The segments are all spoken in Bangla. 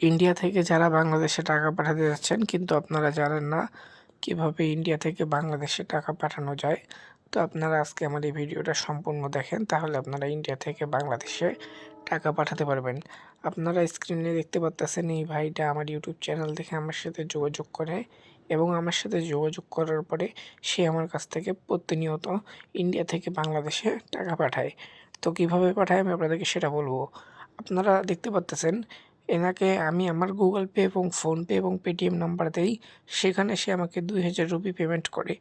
ইন্ডিয়া থেকে যারা বাংলাদেশে টাকা পাঠাতে যাচ্ছেন কিন্তু আপনারা জানেন না কিভাবে ইন্ডিয়া থেকে বাংলাদেশে টাকা পাঠানো যায়, তো আপনারা আজকে আমার এই ভিডিওটা সম্পূর্ণ দেখেন, তাহলে আপনারা ইন্ডিয়া থেকে বাংলাদেশে টাকা পাঠাতে পারবেন। আপনারা স্ক্রিনে দেখতে পাচ্ছেন এই ভাইটা আমার ইউটিউব চ্যানেল দেখে আমার সাথে যোগাযোগ করে এবং আমার সাথে যোগাযোগ করার পরে সে আমার কাছ থেকে প্রতিনিয়ত ইন্ডিয়া থেকে বাংলাদেশে টাকা পাঠায়। তো কিভাবে পাঠায় আমি আপনাদেরকে সেটা বলবো। আপনারা দেখতে পাচ্ছেন এনাকে আমি আমার গুগল পে এবং ফোনপে এবং পেটিএম নাম্বার দেই, সেখানে সে আমাকে ২,০০০ রুপি পেমেন্ট করে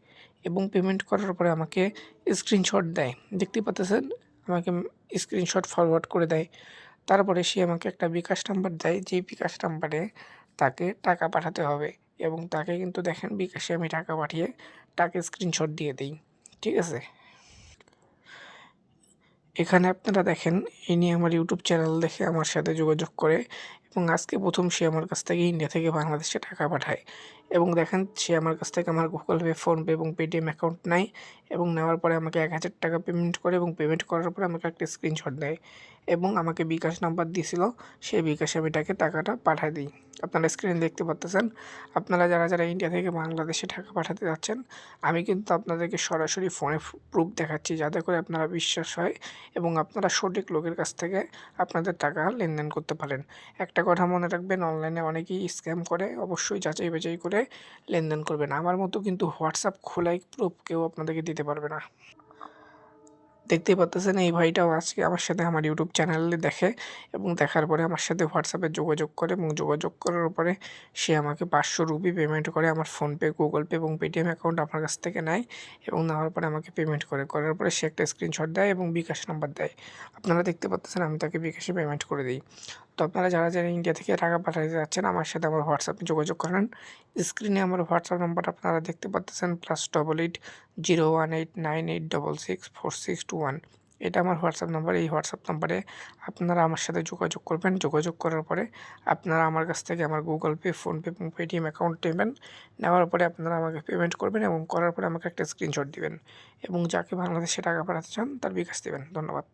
এবং পেমেন্ট করার পরে আমাকে স্ক্রিনশট দেয়। দেখতে পাচ্ছেন আমাকে স্ক্রিনশট ফরওয়ার্ড করে দেয়। তারপরে সে আমাকে একটা বিকাশ নাম্বার দেয়, যেই বিকাশ নাম্বারে তাকে টাকা পাঠাতে হবে এবং তাকে কিন্তু দেখেন বিকাশে আমি টাকা পাঠিয়ে তাকে স্ক্রিনশট দিয়ে দিই। ঠিক আছে? এখানে আপনারা দেখেন ইনি আমার ইউটিউব চ্যানেল দেখে আমার সাথে যোগাযোগ করে এবং আজকে প্রথম সে আমার কাছ থেকে ইন্ডিয়া থেকে বাংলাদেশে টাকা পাঠায় এবং দেখেন সে আমার কাছ থেকে আমার গুগল পে, ফোনপে এবং পেটিএম অ্যাকাউন্ট নেয় এবং নেওয়ার পরে আমাকে ১,০০০ টাকা পেমেন্ট করে এবং পেমেন্ট করার পরে আমাকে একটা স্ক্রিনশট দেয় এবং আমাকে বিকাশ নাম্বার দিয়েছিল, সেই বিকাশে আমি তাকে টাকাটা পাঠায় দিই। আপনারা স্ক্রিনে দেখতে পাচ্ছেন। আপনারা যারা ইন্ডিয়া থেকে বাংলাদেশে টাকা পাঠাতে যাচ্ছেন, আমি কিন্তু আপনাদেরকে সরাসরি ফোনে প্রুফ দেখাচ্ছি যাতে করে আপনারা বিশ্বাস হয় এবং আপনারা সঠিক লোকের কাছ থেকে আপনাদের টাকা লেনদেন করতে পারেন। একটা কথা মনে রাখবেন, অনলাইনে অনেকেই স্ক্যাম করে, অবশ্যই যাচাই বাছাই করে লেনদেন করবেন। আমার মতো কিন্তু হোয়াটসঅ্যাপ খোলাই প্রুফ কেউ আপনাদেরকে দিতে পারবে না। দেখতেই পাচ্ছেন এই ভাইটাও আজকে আমার সাথে আমার ইউটিউব চ্যানেলে দেখে এবং দেখার পরে আমার সাথে হোয়াটসঅ্যাপে যোগাযোগ করে এবং যোগাযোগ করার পরে সে আমাকে ৫০০ রুপি পেমেন্ট করে আমার ফোনপে, গুগল পে এবং পেটিএম অ্যাকাউন্ট আমার কাছ থেকে নেয় এবং নেওয়ার পরে আমাকে পেমেন্ট করে। করার পরে সে একটা স্ক্রিনশট দেয় এবং বিকাশ নাম্বার দেয়। আপনারা দেখতে পাচ্ছেন আমি তাকে বিকাশে পেমেন্ট করে দিই। তো আপনারা যারা ইন্ডিয়া থেকে টাকা পাঠাতে যাচ্ছেন আমার সাথে আমার হোয়াটসঅ্যাপে যোগাযোগ করেন। স্ক্রিনে আমার হোয়াটসঅ্যাপ নাম্বারটা আপনারা দেখতে পাচ্ছেন +88 018 98664621। এটা আমার হোয়াটসঅ্যাপ নাম্বার। এই হোয়াটসঅ্যাপ নাম্বারে আপনারা আমার সাথে যোগাযোগ করবেন। যোগাযোগ করার পরে আপনারা আমার কাছ থেকে আমার গুগল পে, ফোনপে এবং পেটিএম অ্যাকাউন্ট নেবেন। নেওয়ার পরে আপনারা আমাকে পেমেন্ট করবেন এবং করার পরে আমাকে একটা স্ক্রিনশট দিবেন এবং যাকে বাংলাদেশে টাকা পাঠাতে চান তার বিকাশ দিবেন। ধন্যবাদ।